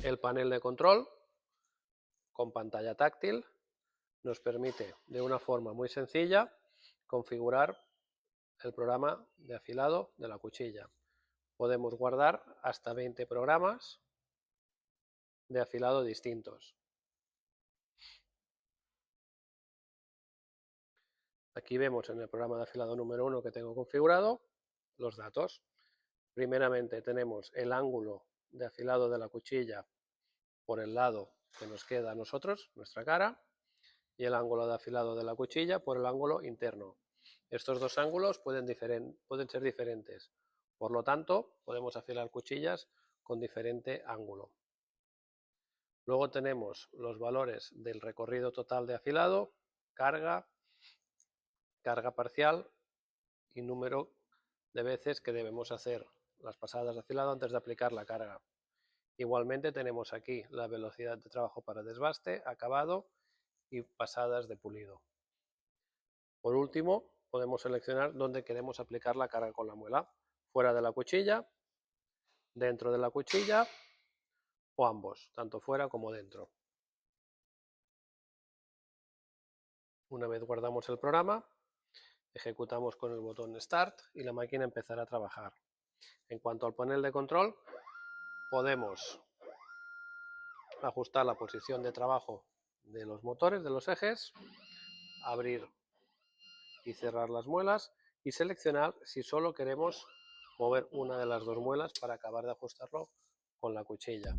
El panel de control con pantalla táctil nos permite de una forma muy sencilla configurar el programa de afilado de la cuchilla. Podemos guardar hasta 20 programas de afilado distintos. Aquí vemos en el programa de afilado número 1 que tengo configurado los datos. Primeramente tenemos el ángulo de afilado de la cuchilla por el lado que nos queda a nosotros, nuestra cara, y el ángulo de afilado de la cuchilla por el ángulo interno. Estos dos ángulos pueden ser diferentes, por lo tanto podemos afilar cuchillas con diferente ángulo. Luego tenemos los valores del recorrido total de afilado, carga, carga parcial y número de veces que debemos hacer las pasadas de afilado antes de aplicar la carga. Igualmente tenemos aquí la velocidad de trabajo para desbaste, acabado y pasadas de pulido. Por último, podemos seleccionar dónde queremos aplicar la carga con la muela, fuera de la cuchilla, dentro de la cuchilla o ambos, tanto fuera como dentro. Una vez guardamos el programa, ejecutamos con el botón Start y la máquina empezará a trabajar. En cuanto al panel de control, podemos ajustar la posición de trabajo de los motores, de los ejes, abrir y cerrar las muelas y seleccionar si solo queremos mover una de las dos muelas para acabar de ajustarlo con la cuchilla.